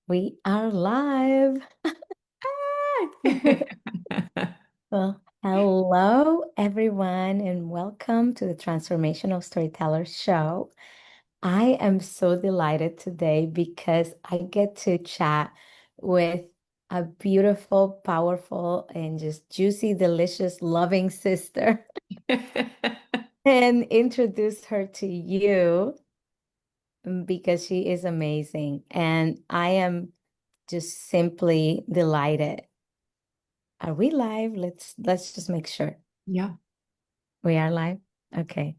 We are live. Well, hello everyone, and welcome to the Transformational Storytellers show. I am so delighted today because I get to chat with a beautiful, powerful, and just juicy, delicious, loving sister and introduce her to you because she is amazing. And I am just simply delighted. Are we live? Let's just make sure. Yeah. We are live? Okay,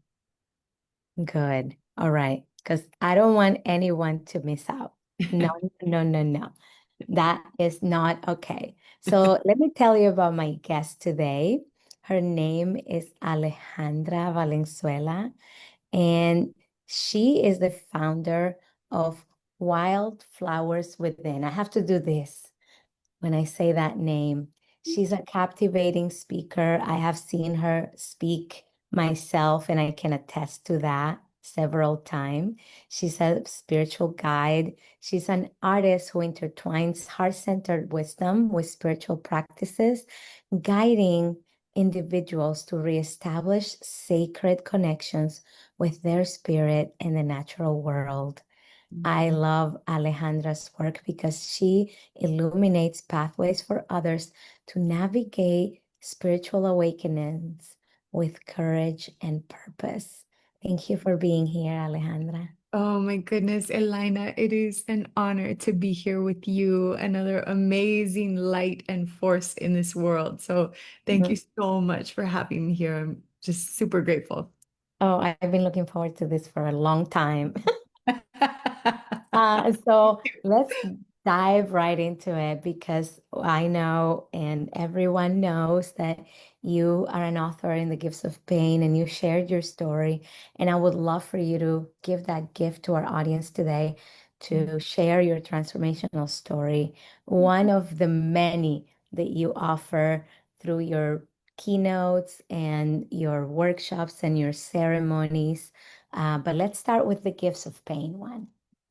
good. All right. Because I don't want anyone to miss out. No, no, no, no. That is not okay. So let me tell you about my guest today. Her name is Alejandra Valenzuela, and she is the founder of Wildflowers Within. I have to do this when I say that name. She's a captivating speaker. I have seen her speak myself, and I can attest to that several times. She's a spiritual guide. She's an artist who intertwines heart-centered wisdom with spiritual practices, guiding individuals to reestablish sacred connections with their spirit in the natural world. I love Alejandra's work because she illuminates pathways for others to navigate spiritual awakenings with courage and purpose. Thank you for being here, Alejandra. Oh my goodness, Elina, it is an honor to be here with you, another amazing light and force in this world. So thank you Mhm. so much for having me here. I'm just super grateful. Oh, I've been looking forward to this for a long time. So let's dive right into it because I know and everyone knows that you are an author in the gifts of pain and you shared your story. And I would love for you to give that gift to our audience today to share your transformational story, one of the many that you offer through your keynotes and your workshops and your ceremonies. But let's start with the gifts of pain one.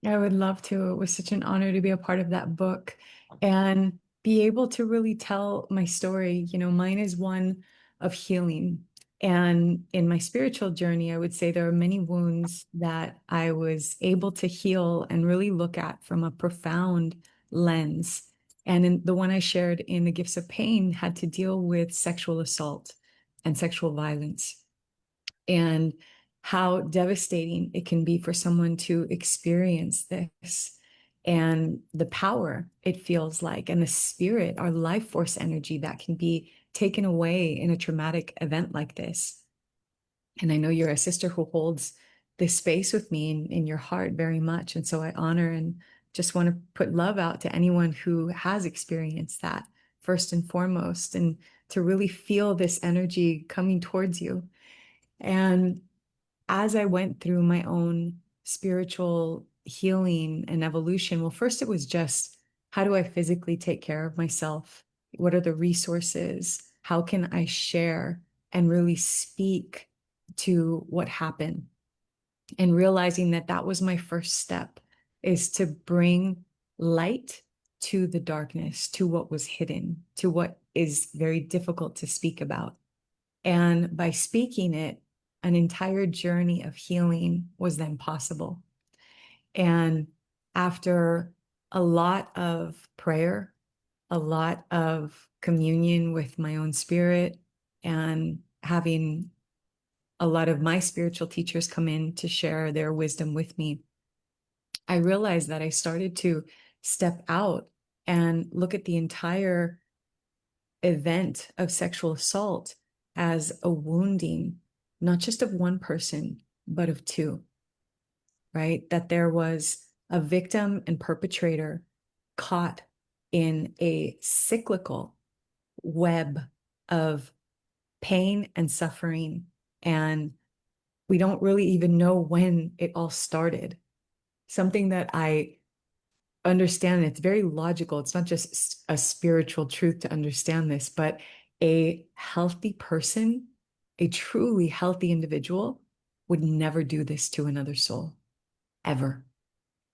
I would love to. It was such an honor to be a part of that book and be able to really tell my story. Mine is one of healing. And in my spiritual journey, I would say there are many wounds that I was able to heal and really look at from a profound lens. And in the one I shared in The Gifts of Pain had to deal with sexual assault and sexual violence, and how devastating it can be for someone to experience this, and the power it feels like, and the spirit, our life force energy that can be taken away in a traumatic event like this. And I know you're a sister who holds this space with me in your heart very much. And so I honor and just want to put love out to anyone who has experienced that, first and foremost, and to really feel this energy coming towards you. And as I went through my own spiritual healing and evolution, well, first it was just, how do I physically take care of myself? What are the resources? How can I share and really speak to what happened? And realizing that that was my first step, is to bring light to the darkness, to what was hidden, to what is very difficult to speak about. And by speaking it, an entire journey of healing was then possible. And after a lot of prayer, a lot of communion with my own spirit, and having a lot of my spiritual teachers come in to share their wisdom with me, I realized that I started to step out and look at the entire event of sexual assault as a wounding, not just of one person, but of two, right? That there was a victim and perpetrator caught in a cyclical web of pain and suffering. And we don't really even know when it all started. Something that I understand, it's very logical. It's not just a spiritual truth to understand this, but a healthy person, a truly healthy individual, would never do this to another soul, ever.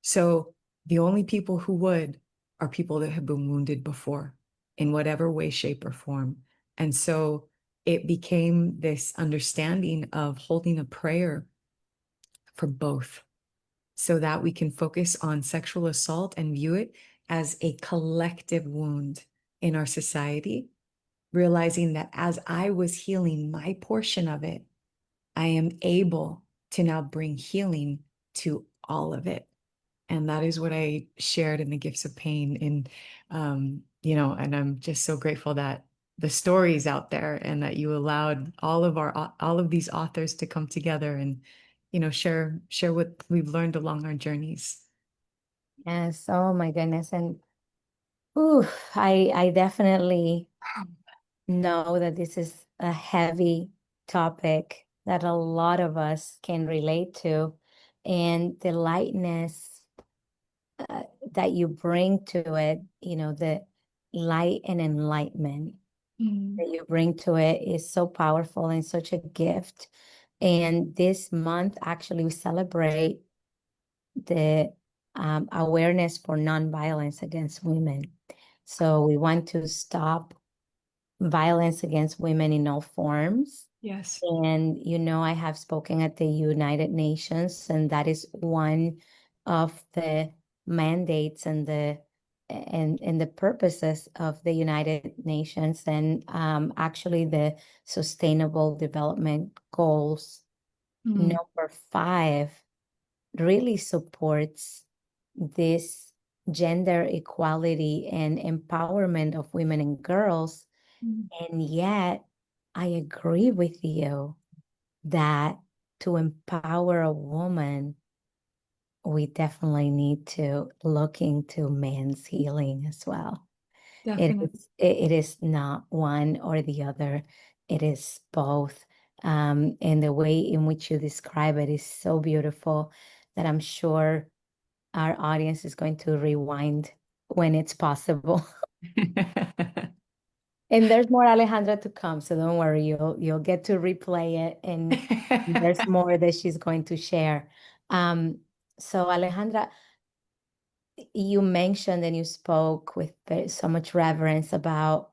So the only people who would are people that have been wounded before in whatever way, shape, or form. And so it became this understanding of holding a prayer for both so that we can focus on sexual assault and view it as a collective wound in our society, realizing that as I was healing my portion of it, I am able to now bring healing to all of it. And that is what I shared in the Gifts of Pain. And I'm just so grateful that the story's out there and that you allowed all of these authors to come together and, share what we've learned along our journeys. Yes. Oh my goodness. And ooh, I definitely know that this is a heavy topic that a lot of us can relate to. And the lightness uh, that you bring to it, the light and enlightenment Mm. that you bring to it is so powerful and such a gift. And this month, actually, we celebrate the awareness for nonviolence against women. So we want to stop violence against women in all forms. Yes. And, I have spoken at the United Nations, and that is one of the mandates and the purposes of the United Nations, and actually the Sustainable Development Goals. Mm. Number 5 really supports this gender equality and empowerment of women and girls. Mm. And yet, I agree with you that to empower a woman, we definitely need to look into men's healing as well. Definitely. It is not one or the other. It is both. And the way in which you describe it is so beautiful that I'm sure our audience is going to rewind when it's possible. And there's more Alejandra to come, so don't worry, you'll get to replay it, and there's more that she's going to share. Um, so Alejandra, you mentioned and you spoke with so much reverence about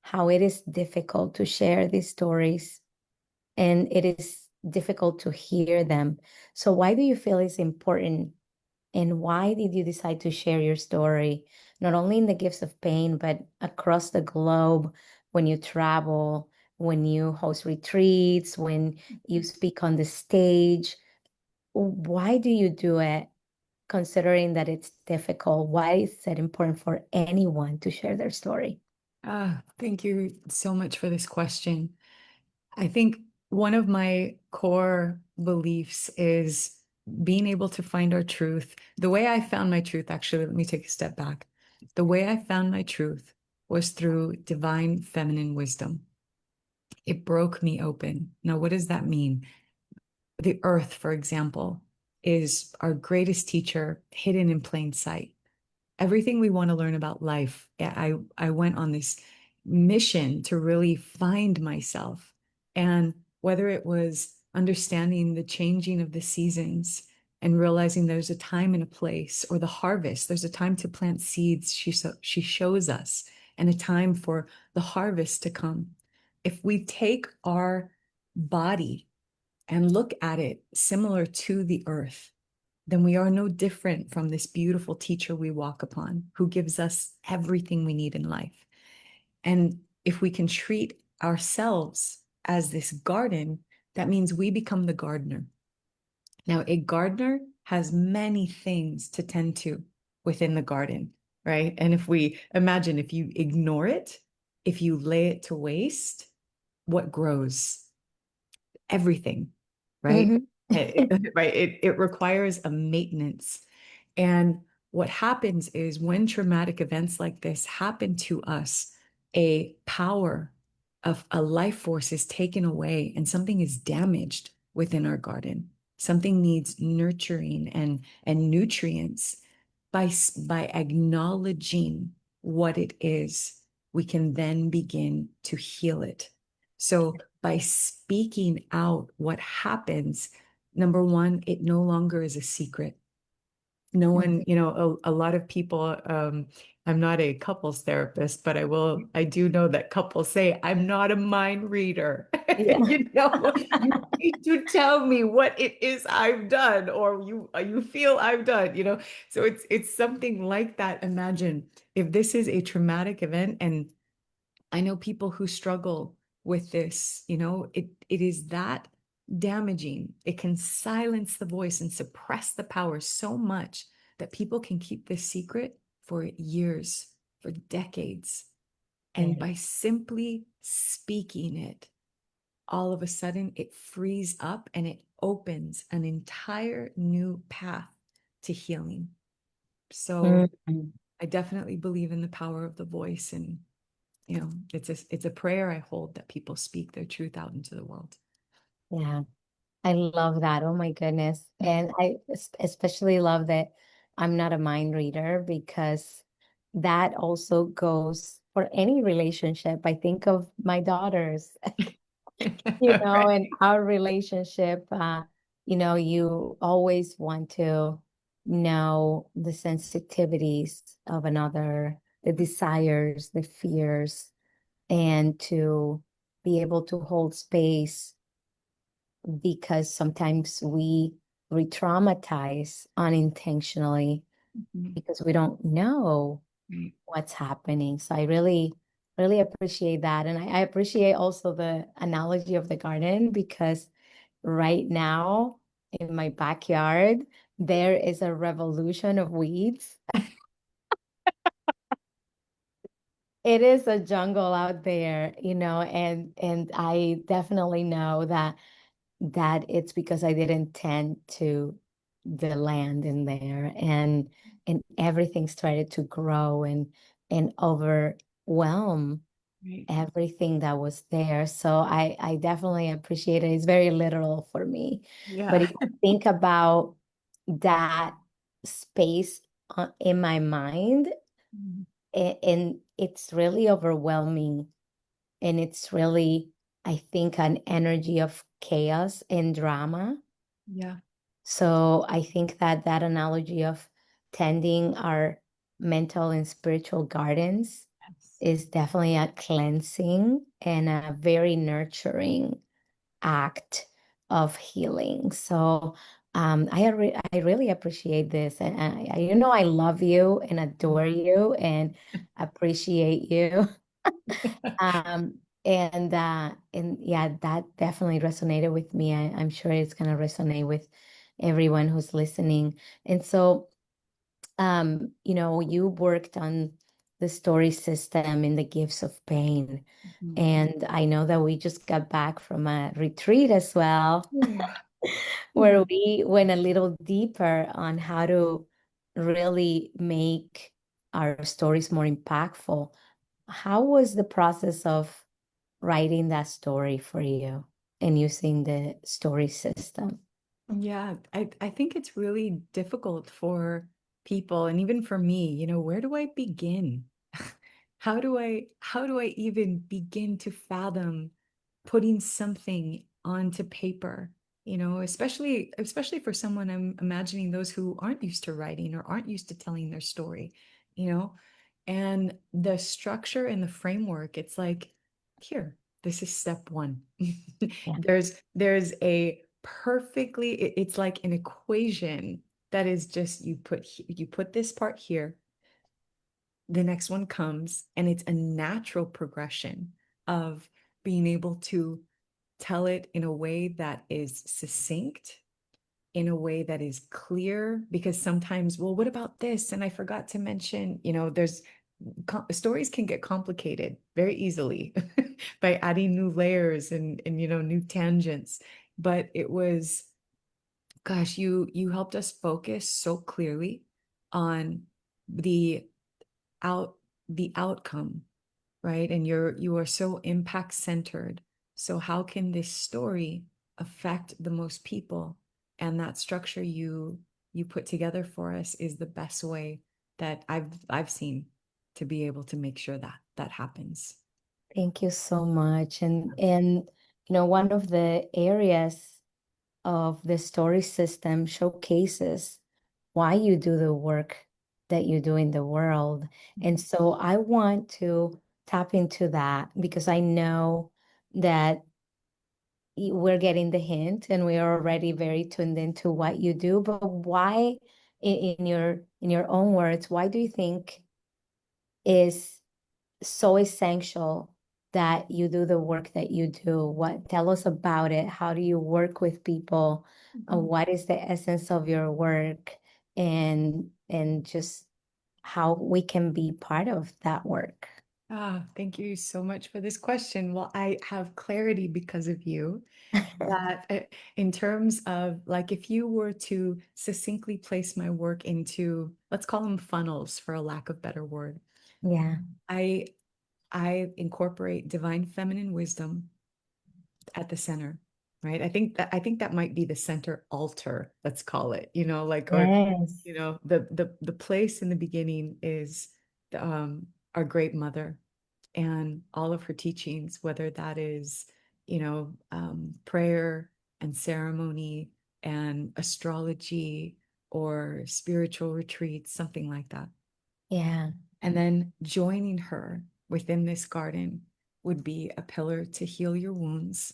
how it is difficult to share these stories and it is difficult to hear them. So why do you feel it's important, and why did you decide to share your story, not only in the Gifts of Pain, but across the globe when you travel, when you host retreats, when you speak on the stage? Why do you do it, considering that it's difficult? Why is it important for anyone to share their story? Thank you so much for this question. I think one of my core beliefs is being able to find our truth. The way I found my truth, actually, let me take a step back. The way I found my truth was through divine feminine wisdom. It broke me open. Now, what does that mean? The earth, for example, is our greatest teacher hidden in plain sight. Everything we want to learn about life, I went on this mission to really find myself. And whether it was understanding the changing of the seasons and realizing there's a time and a place, or the harvest, there's a time to plant seeds, she shows us, and a time for the harvest to come. If we take our body and look at it similar to the earth, then we are no different from this beautiful teacher we walk upon, who gives us everything we need in life. And if we can treat ourselves as this garden, that means we become the gardener. Now, a gardener has many things to tend to within the garden, right? And if we imagine, if you ignore it, if you lay it to waste, what grows? Everything, right? Mhm. Right. It requires a maintenance. And what happens is when traumatic events like this happen to us, a power of a life force is taken away and something is damaged within our garden. Something needs nurturing and nutrients. By acknowledging what it is, we can then begin to heal it. So by speaking out what happens, number one, it no longer is a secret. No Mm. one, a lot of people, I'm not a couples therapist, but I do know that couples say, I'm not a mind reader. Yeah. You need to tell me what it is I've done, or you feel I've done, So it's something like that. Imagine if this is a traumatic event, and I know people who struggle with this, it is that damaging. It can silence the voice and suppress the power so much that people can keep this secret for years, for decades. And Yeah. by simply speaking it, all of a sudden it frees up and it opens an entire new path to healing. So Mhm. I definitely believe in the power of the voice, and it's a prayer I hold that people speak their truth out into the world. Yeah. I love that. Oh my goodness. And I especially love that I'm not a mind reader, because that also goes for any relationship. I think of my daughters, Right. and our relationship, you always want to know the sensitivities of another, the desires, the fears, and to be able to hold space, because sometimes we re-traumatize unintentionally Mhm. because we don't know Right. what's happening. So I really, really appreciate that. And I appreciate also the analogy of the garden, because right now in my backyard, there is a revolution of weeds. It is a jungle out there, and I definitely know that it's because I didn't tend to the land in there, and everything started to grow and overwhelm Right. everything that was there. So I definitely appreciate it. It's very literal for me. But Yeah. if I think about that space in my mind, Mhm. and it's really overwhelming, and it's really, I think, an energy of chaos and drama. Yeah. So I think that that analogy of tending our mental and spiritual gardens Yes. is definitely a cleansing and a very nurturing act of healing. So I really appreciate this, and I love you and adore you and appreciate you. And yeah, that definitely resonated with me. I'm sure it's gonna resonate with everyone who's listening. And so, you worked on the story system in the gifts of pain. Mhm. And I know that we just got back from a retreat as well, Yeah. where we went a little deeper on how to really make our stories more impactful. How was the process of writing that story for you and using the story system? Yeah, I think it's really difficult for people, and even for me, where do I begin? How do I even begin to fathom putting something onto paper? Especially for someone, I'm imagining those who aren't used to writing or aren't used to telling their story, you know, and the structure and the framework, it's like, here, this is step one. Yeah. There's a it's like an equation that is just you put this part here, the next one comes, and it's a natural progression of being able to tell it in a way that is succinct, in a way that is clear, because sometimes, well, what about this? And I forgot to mention, there's stories can get complicated very easily by adding new layers and new tangents. But it was, gosh, you helped us focus so clearly on the out the outcome, right? And you are so impact centered. So how can this story affect the most people? And that structure you put together for us is the best way that I've seen to be able to make sure that that happens. Thank you so much. And one of the areas of the story system showcases why you do the work that you do in the world. And so I want to tap into that because I know that we're getting the hint and we are already very tuned into what you do. But why, in your own words, why do you think is so essential that you do the work that you do? What, tell us about it. How do you work with people? Mhm. What is the essence of your work? And just how we can be part of that work. Thank you so much for this question. Well, I have clarity because of you that in terms of like if you were to succinctly place my work into, let's call them funnels for a lack of better word, Yeah. I I incorporate divine feminine wisdom at the center, right? I think that might be the center altar, let's call it, like or Yes. the place in the beginning is the, our great mother and all of her teachings, whether that is, prayer and ceremony and astrology or spiritual retreats, something like that. Yeah. And then joining her within this garden would be a pillar to heal your wounds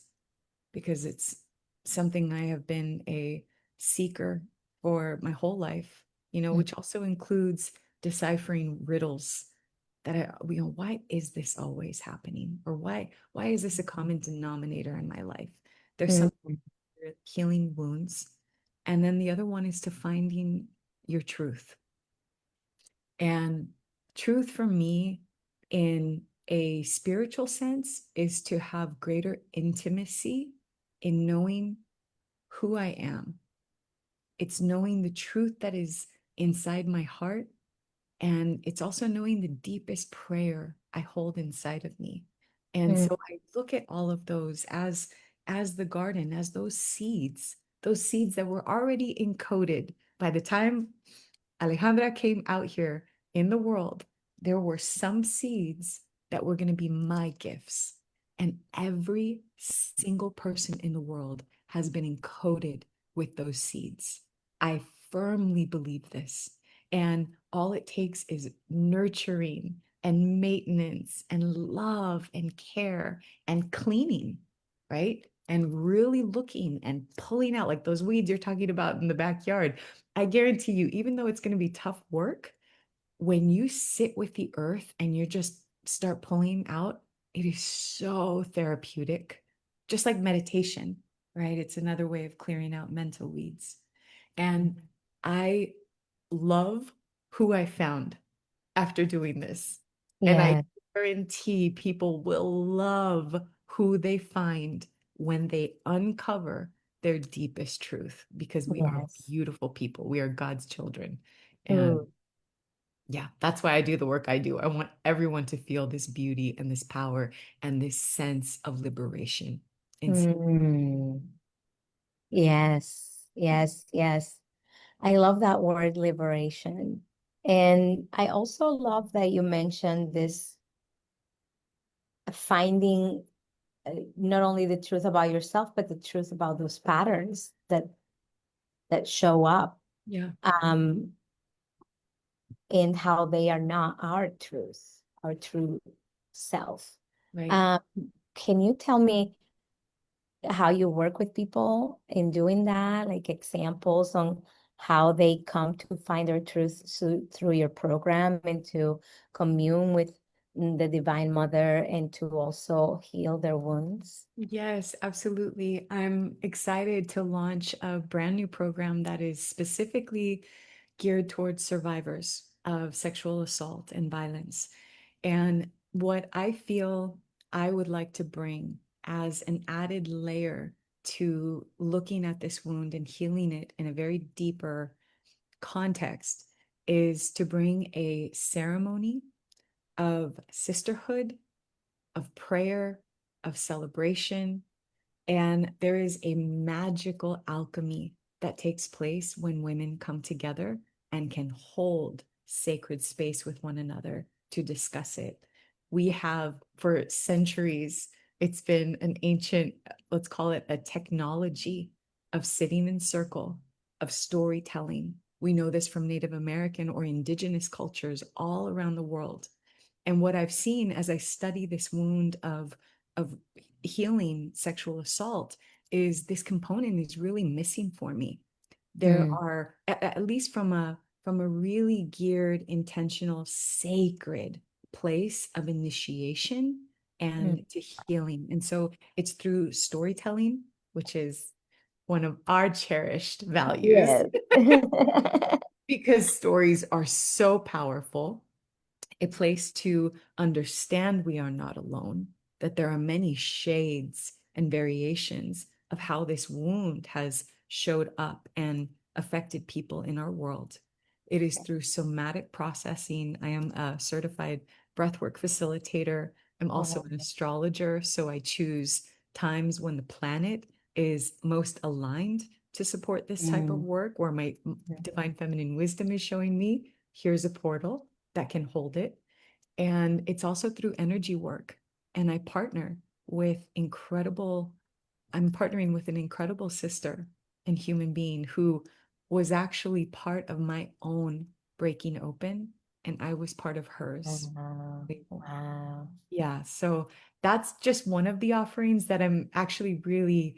because it's something I have been a seeker for my whole life, Mm, which also includes deciphering riddles that why is this always happening? Or why is this a common denominator in my life? There's mm, some healing wounds. And then the other one is to finding your truth. And truth for me, in a spiritual sense, is to have greater intimacy in knowing who I am. It's knowing the truth that is inside my heart. And it's also knowing the deepest prayer I hold inside of me. And mm, so I look at all of those as the garden, as those seeds that were already encoded by the time Alejandra came out here in the world, there were some seeds that were going to be my gifts. And every single person in the world has been encoded with those seeds. I firmly believe this. And all it takes is nurturing and maintenance and love and care and cleaning, right? And really looking and pulling out like those weeds you're talking about in the backyard. I guarantee you, even though it's going to be tough work, when you sit with the earth and you just start pulling out, it is so therapeutic, just like meditation, right? It's another way of clearing out mental weeds. And I love who I found after doing this. And I yeah. guarantee people will love who they find when they uncover their deepest truth because we are Yes. beautiful people. We are God's children. And Ooh. yeah, that's why I do the work I do. I want everyone to feel this beauty and this power and this sense of liberation. Mm. Yes. Yes. Yes. I love that word liberation. And I also love that you mentioned this finding not only the truth about yourself, but the truth about those patterns that show up, Yeah, um, and how they are not our truth, our true self. right. Um, can you tell me how you work with people in doing that, like examples on how they come to find their truth through your program and to commune with the Divine Mother and to also heal their wounds? Yes, absolutely. I'm excited to launch a brand new program that is specifically geared towards survivors of sexual assault and violence. And what I feel I would like to bring as an added layer to looking at this wound and healing it in a very deeper context is to bring a ceremony of sisterhood, of prayer, of celebration, and there is a magical alchemy that takes place when women come together and can hold sacred space with one another to discuss it. We have, for centuries, it's been an ancient, let's call it a technology of sitting in circle, of storytelling, We know this from Native American or indigenous cultures all around the world. And what I've seen as I study this wound of healing sexual assault is this component is really missing for me. There Mm, are, at least from a really geared, intentional, sacred place of initiation mm. and to healing. And so it's through storytelling, which is one of our cherished values, Yes. because stories are so powerful, a place to understand we are not alone, that there are many shades and variations of how this wound has showed up and affected people in our world. It is through somatic processing. I am a certified breathwork facilitator. I'm also Wow. an astrologer, so I choose times when the planet is most aligned to support this type of Mm, work, where my mm. divine feminine wisdom is showing me here's a portal that can hold it. And it's also through energy work. And I'm partnering with an incredible sister and human being who was actually part of my own breaking open, and I was part of hers. Wow. Wow. Yeah, so that's just one of the offerings that I'm actually really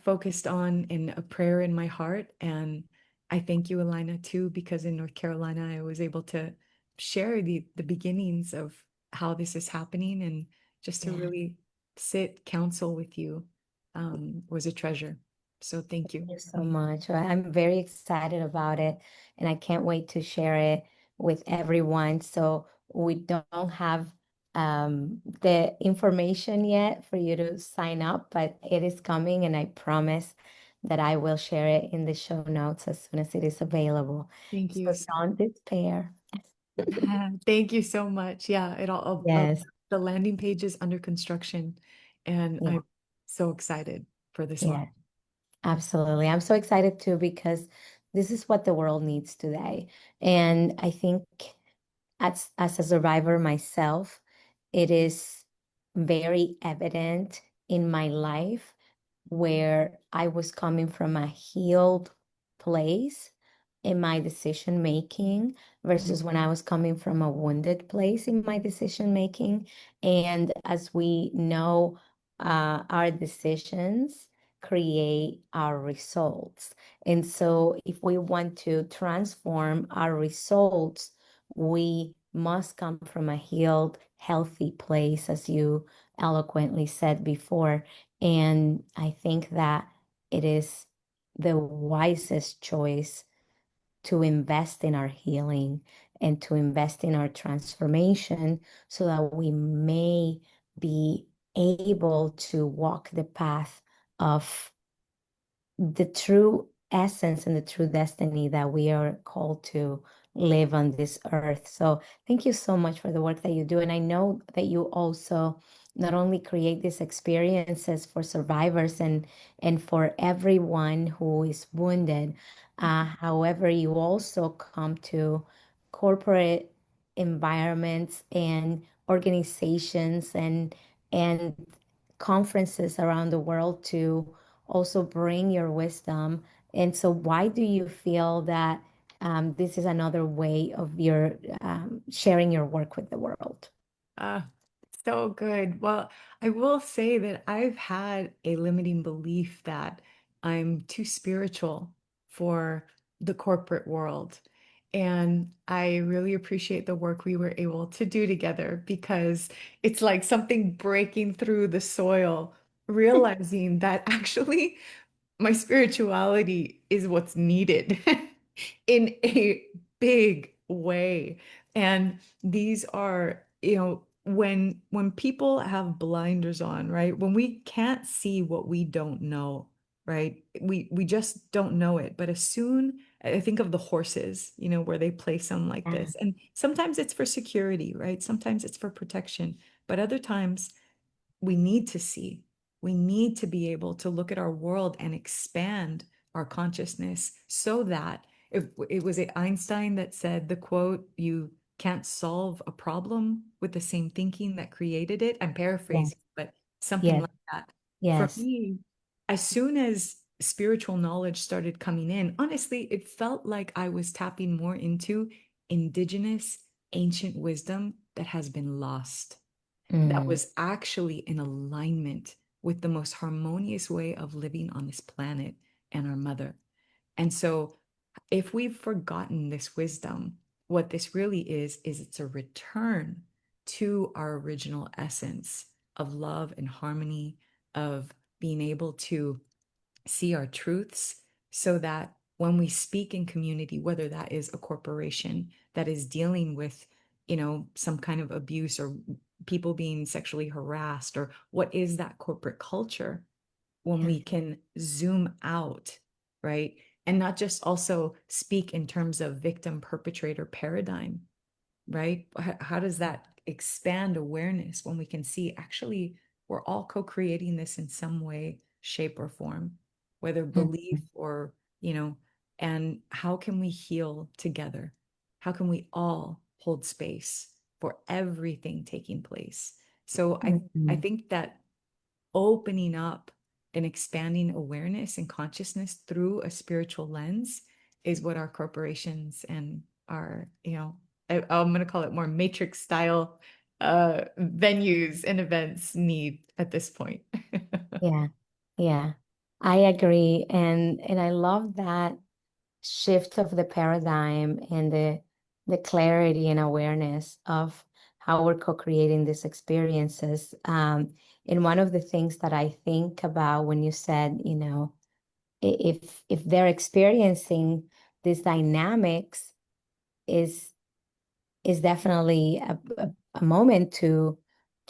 focused on in a prayer in my heart. And I thank you, Elena, too, because in North Carolina, I was able to share the beginnings of how this is happening, and just to Yeah. really sit counsel with you was a treasure. So thank you. You so much. I'm very excited about it, and I can't wait to share it with everyone. So we don't have the information yet for you to sign up, but it is coming, and I promise that I will share it in the show notes as soon as it is available. Thank you. So don't despair. Thank you so much. Yeah, Yes. the landing page is under construction, and Yeah. I'm so excited for this Yeah. launch. Absolutely. I'm so excited too because this is what the world needs today. And I think as a survivor myself, it is very evident in my life where I was coming from a healed place in my decision making versus when I was coming from a wounded place in my decision making. And as we know, our decisions create our results. And so, if we want to transform our results, we must come from a healed, healthy place, as you eloquently said before. And I think that it is the wisest choice to invest in our healing and to invest in our transformation so that we may be able to walk the path of the true essence and the true destiny that we are called to live on this earth. So thank you so much for the work that you do. And I know that you also not only create these experiences for survivors and for everyone who is wounded, however, you also come to corporate environments and organizations and conferences around the world to also bring your wisdom. And so, why do you feel that this is another way of your sharing your work with the world? Ah, so good. Well, I will say that I've had a limiting belief that I'm too spiritual for the corporate world. And I really appreciate the work we were able to do together, because it's like something breaking through the soil, realizing that actually my spirituality is what's needed in a big way. And these are, when people have blinders on, right? When we can't see what we don't know, right? We just don't know it. But as soon, I think of the horses, where they place them like Yeah. this. And sometimes it's for security, right? Sometimes it's for protection. But other times we need to see. We need to be able to look at our world and expand our consciousness, so that if it was Einstein that said the quote, you can't solve a problem with the same thinking that created it. I'm Yes, paraphrasing, but something yes, like that. For yes. me, as soon as spiritual knowledge started coming in, honestly, it felt like I was tapping more into indigenous ancient wisdom that has been lost, that Mm, was actually in alignment with the most harmonious way of living on this planet and our mother. And so, if we've forgotten this wisdom, what this really is it's a return to our original essence of love and harmony, of being able to see our truths so that when we speak in community, whether that is a corporation that is dealing with, some kind of abuse or people being sexually harassed, or what is that corporate culture, when yeah. we can zoom out, right? And not just also speak in terms of victim perpetrator paradigm, right? How does that expand awareness when we can see actually we're all co-creating this in some way, shape, or form, whether belief Mhm. or, you know, and how can we heal together? How can we all hold space for everything taking place? So I Mhm. think that opening up and expanding awareness and consciousness through a spiritual lens is what our corporations and our, I'm going to call it more matrix style venues and events need at this point. Yeah, yeah, I agree. And I love that shift of the paradigm and the clarity and awareness of how we're co-creating these experiences. And one of the things that I think about when you said, if they're experiencing these dynamics, is is definitely a moment to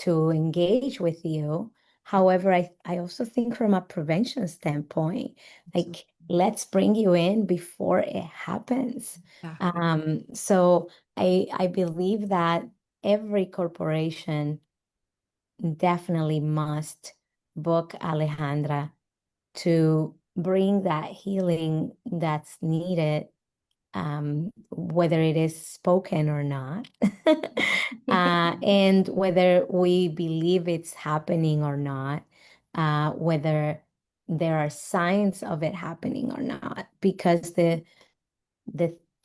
engage with you. However, I also think from a prevention standpoint, So like let's bring you in before it happens. exactly. So I believe that every corporation definitely must book Alejandra to bring that healing that's needed, whether it is spoken or not, and whether we believe it's happening or not, whether there are signs of it happening or not, because the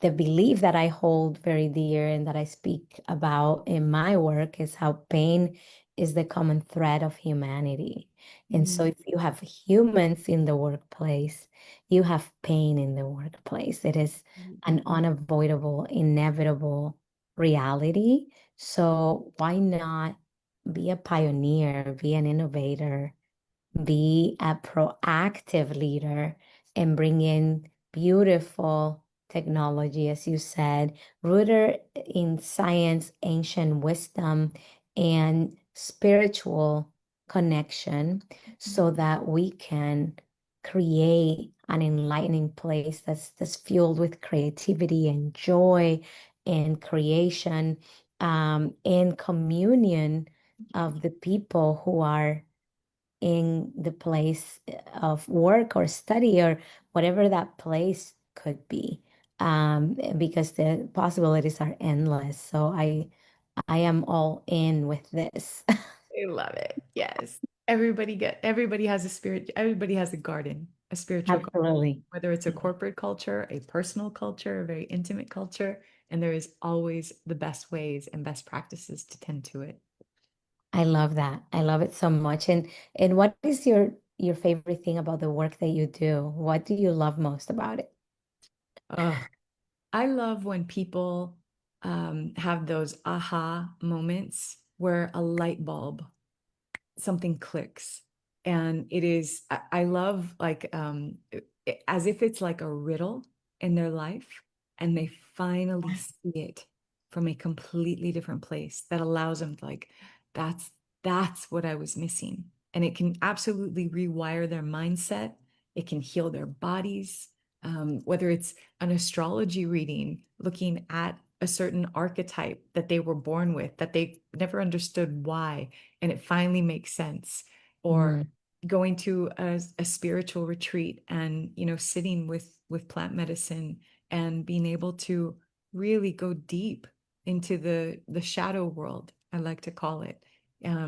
the belief that I hold very dear and that I speak about in my work is how pain is the common thread of humanity. And so Mm, if you have humans in the workplace, you have pain in the workplace. It is an unavoidable, inevitable reality. So why not be a pioneer, be an innovator, be a proactive leader, and bring in beautiful technology, as you said, rooted in science, ancient wisdom, and spiritual connection, so that we can create an enlightening place that's fueled with creativity and joy and creation, and communion of the people who are in the place of work or study or whatever that place could be, because the possibilities are endless. So I am all in with this. I love it. Yes. Everybody has a spirit, everybody has a garden, a spiritual garden, Absolutely. whether it's a corporate culture, a personal culture, a very intimate culture, and there is always the best ways and best practices to tend to it. I love that. I love it so much. And what is your favorite thing about the work that you do? What do you love most about it? Oh, I love when people have those aha moments where a light bulb, something clicks, and it is I love like as if it's like a riddle in their life, and they finally see it from a completely different place that allows them to like, that's that's what I was missing, and it can absolutely rewire their mindset. It can heal their bodies, whether it's an astrology reading looking at a certain archetype that they were born with that they never understood why, and it finally makes sense, or Mm, going to a spiritual retreat and sitting with plant medicine and being able to really go deep into the shadow world, I like to call it. yeah.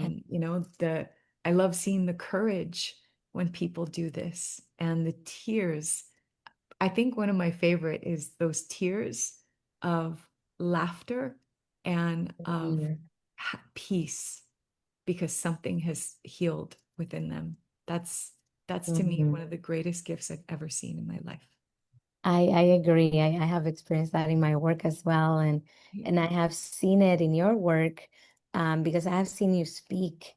The I love seeing the courage when people do this. And the tears, I think one of my favorite is those tears of laughter and of Mm. peace because something has healed within them. That's that's to me Mhm. one of the greatest gifts I've ever seen in my life. I agree. I have experienced that in my work as well, and I have seen it in your work, because I have seen you speak,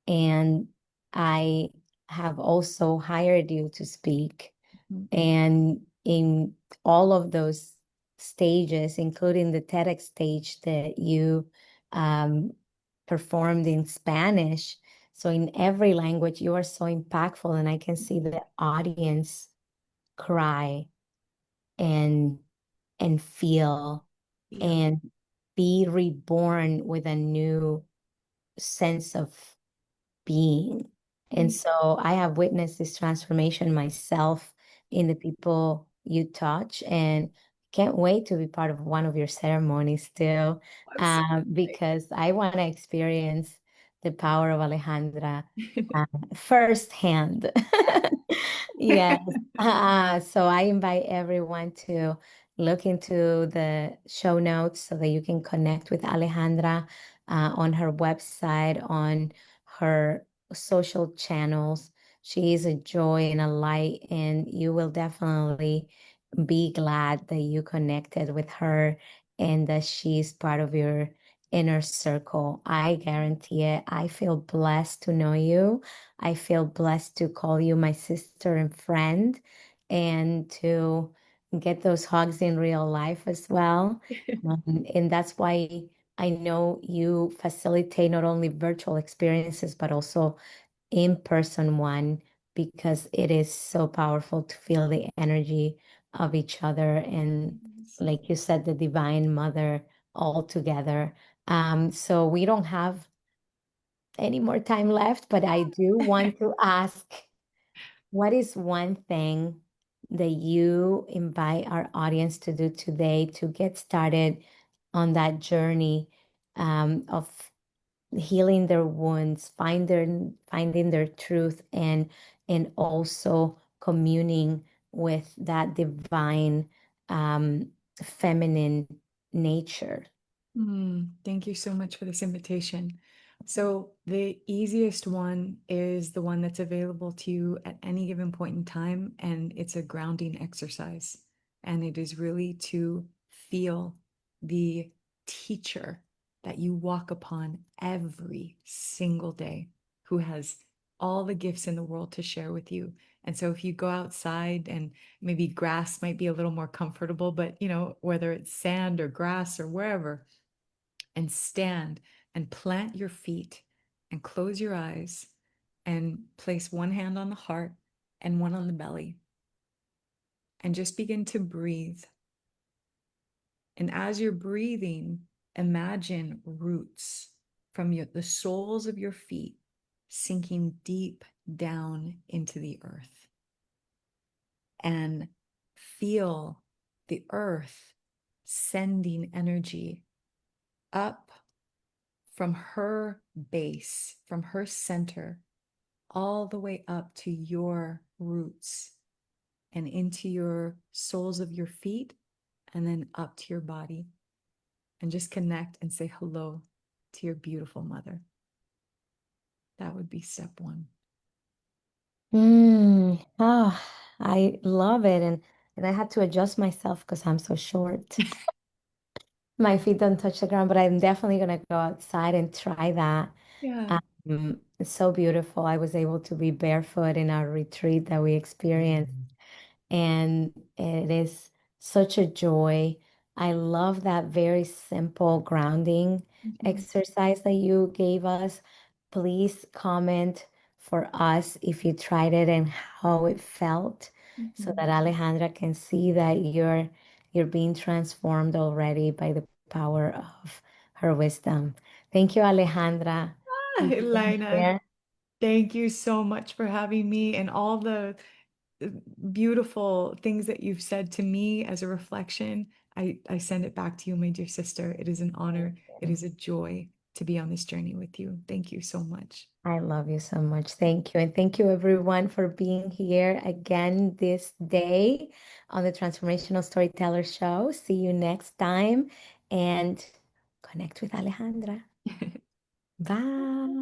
and I have also hired you to speak. Mhm. And in all of those stages, including the TEDx stage that you um, performed in Spanish, so in every language, you are so impactful, and I can see the audience cry and feel Yeah. and be reborn with a new sense of being. And Mm. so I have witnessed this transformation myself in the people you touch, and can't wait to be part of one of your ceremonies still, I'm so because I want to experience the power of Alejandra excited. uh, firsthand. Yes. So I invite everyone to look into the show notes so that you can connect with Alejandra on her website, on her social channels. She is a joy and a light, and you will definitely be glad that you connected with her and that she's part of your inner circle. I guarantee it. I feel blessed to know you. I feel blessed to call you my sister and friend, and to get those hugs in real life as well. And that's why I know you facilitate not only virtual experiences, but also in-person one, because it is so powerful to feel the energy of each other. And like you said, the Divine Mother all together. So we don't have any more time left, but I do want to ask, what is one thing that you invite our audience to do today to get started on that journey of healing their wounds, finding their truth, and also communing with that divine feminine nature? Thank you so much for this invitation. So, the easiest one is the one that's available to you at any given point in time, and it's a grounding exercise. And it is really to feel the teacher that you walk upon every single day, who has all the gifts in the world to share with you. And so, if you go outside and maybe grass might be a little more comfortable, but whether it's sand or grass or wherever, and stand and plant your feet and close your eyes and place one hand on the heart and one on the belly and just begin to breathe. And as you're breathing, imagine roots from the soles of your feet sinking deep down into the earth, and feel the earth sending energy up from her base, from her center, all the way up to your roots and into your soles of your feet, and then up to your body. And just connect and say hello to your beautiful mother. That would be step one. Oh, I love it. And I had to adjust myself because I'm so short. My feet don't touch the ground, but I'm definitely gonna go outside and try that. Yeah. It's so beautiful. I was able to be barefoot in our retreat that we experienced, and it is such a joy. I love that very simple grounding Mhm. exercise that you gave us. Please comment for us if you tried it and how it felt, so Mhm. that Alejandra can see that you're being transformed already by the power of her wisdom. Thank you, Alejandra. Thank you for being Elena, here. thank you so much for having me and all the uh, beautiful things that you've said to me as a reflection. I send it back to you, my dear sister. It is an honor. It is a joy to be on this journey with you. Thank you so much. I love you so much. Thank you. And thank you everyone for being here again this day on the Transformational Storyteller Show. See you next time and connect with Alejandra. Bye.